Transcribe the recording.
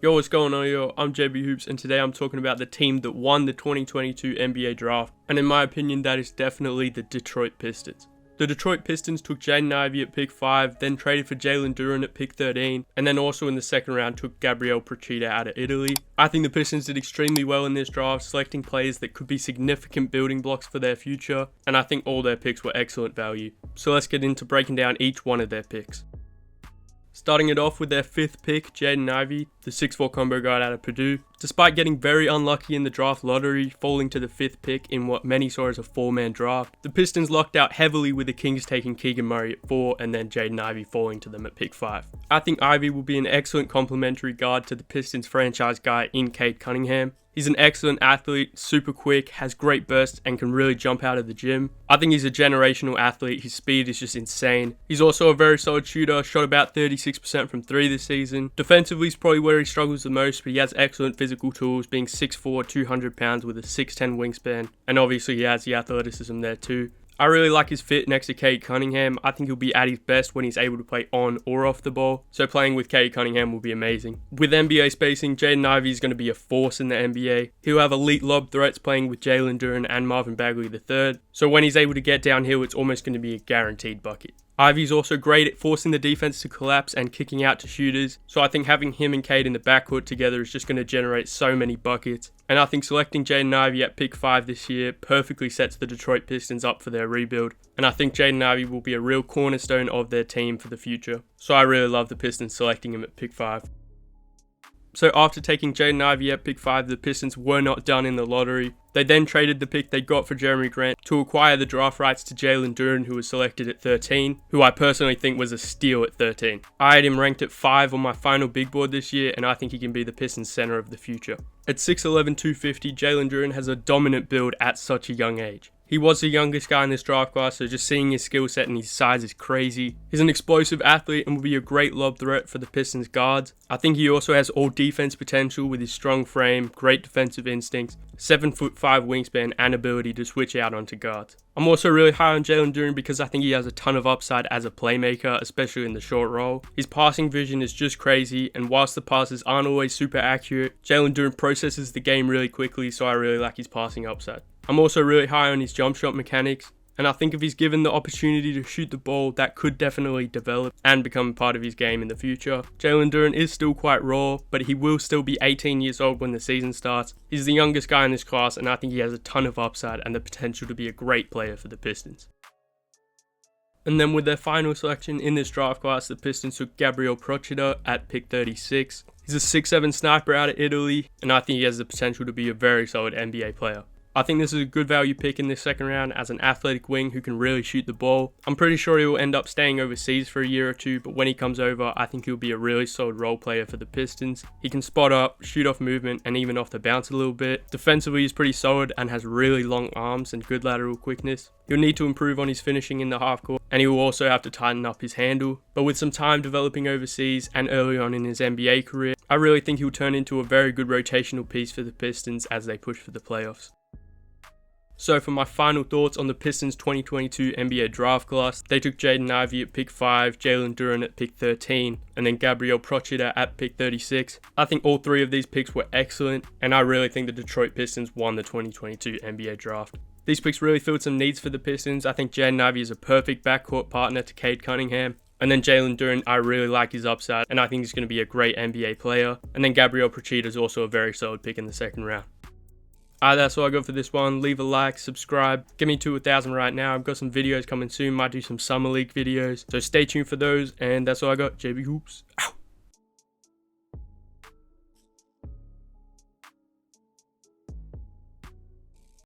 Yo, what's going on, yo? I'm JB Hoops, and today I'm talking about the team that won the 2022 NBA draft, and in my opinion, that is definitely the Detroit Pistons. The Detroit Pistons took Jaden Ivy at pick 5, then traded for Jalen Durham at pick 13, and then also in the second round took Gabriel Procogo out of Italy. I think the Pistons did extremely well in this draft, selecting players that could be significant building blocks for their future, and I think all their picks were excellent value. So let's get into breaking down each one of their picks. Starting it off with their 5th pick, Jaden Ivy, the 6'4" combo guard out of Purdue. Despite getting very unlucky in the draft lottery, falling to the 5th pick in what many saw as a 4-man draft, the Pistons lucked out heavily with the Kings taking Keegan Murray at 4 and then Jaden Ivy falling to them at pick 5. I think Ivy will be an excellent complementary guard to the Pistons franchise guy in Cade Cunningham. He's an excellent athlete, super quick, has great bursts, and can really jump out of the gym. I think he's a generational athlete. His speed is just insane. He's also a very solid shooter, shot about 36% from 3 this season. Defensively is probably where he struggles the most, but he has excellent physical tools, being 6'4", 200 pounds with a 6'10" wingspan, and obviously he has the athleticism there too. I really like his fit next to Cade Cunningham. I think he'll be at his best when he's able to play on or off the ball, so playing with Cade Cunningham will be amazing. With NBA spacing, Jaden Ivy is going to be a force in the NBA. He'll have elite lob threats playing with Jalen Durham and Marvin Bagley III, so when he's able to get downhill, it's almost going to be a guaranteed bucket. Ivy's also great at forcing the defense to collapse and kicking out to shooters, so I think having him and Cade in the backcourt together is just going to generate so many buckets. And I think selecting Jaden Ivy at pick 5 this year perfectly sets the Detroit Pistons up for their rebuild, and I think Jaden Ivy will be a real cornerstone of their team for the future. So I really love the Pistons selecting him at pick 5. So after taking Jaden Ivy at pick 5, the Pistons were not done in the lottery. They then traded the pick they got for Jeremy Grant to acquire the draft rights to Jalen Durham, who was selected at 13, who I personally think was a steal at 13. I had him ranked at 5 on my final big board this year, and I think he can be the Pistons center of the future. At 6'11", 250, Jalen Durham has a dominant build at such a young age. He was the youngest guy in this draft class, so just seeing his skill set and his size is crazy. He's an explosive athlete and will be a great lob threat for the Pistons guards. I think he also has all defense potential with his strong frame, great defensive instincts, 7'5" wingspan, and ability to switch out onto guards. I'm also really high on Jalen Durham because I think he has a ton of upside as a playmaker, especially in the short roll. His passing vision is just crazy, and whilst the passes aren't always super accurate, Jalen Durham processes the game really quickly, so I really like his passing upside. I'm also really high on his jump shot mechanics, and I think if he's given the opportunity to shoot the ball, that could definitely develop and become part of his game in the future. Jalen Durham is still quite raw, but he will still be 18 years old when the season starts. He's the youngest guy in this class, and I think he has a ton of upside and the potential to be a great player for the Pistons. And then with their final selection in this draft class, the Pistons took Gabriel Procogo at pick 36. He's a 6'7" sniper out of Italy, and I think he has the potential to be a very solid NBA player. I think this is a good value pick in this second round as an athletic wing who can really shoot the ball. I'm pretty sure he will end up staying overseas for a year or two, but when he comes over, I think he'll be a really solid role player for the Pistons. He can spot up, shoot off movement, and even off the bounce a little bit. Defensively, he's pretty solid and has really long arms and good lateral quickness. He'll need to improve on his finishing in the half court, and he will also have to tighten up his handle. But with some time developing overseas and early on in his NBA career, I really think he'll turn into a very good rotational piece for the Pistons as they push for the playoffs. So for my final thoughts on the Pistons 2022 NBA draft class, they took Jaden Ivy at pick 5, Jalen Durham at pick 13, and then Gabriel Procogo at pick 36. I think all 3 of these picks were excellent, and I really think the Detroit Pistons won the 2022 NBA draft. These picks really filled some needs for the Pistons. I think Jaden Ivy is a perfect backcourt partner to Cade Cunningham. And then Jalen Durham, I really like his upside, and I think he's going to be a great NBA player. And then Gabriel Procogo is also a very solid pick in the second round. That's all I got for this one. Leave a like, subscribe, get me to 1,000 right now. I've got some videos coming soon, might do some summer league videos, so stay tuned for those, and that's all I got. JB Hoops, out.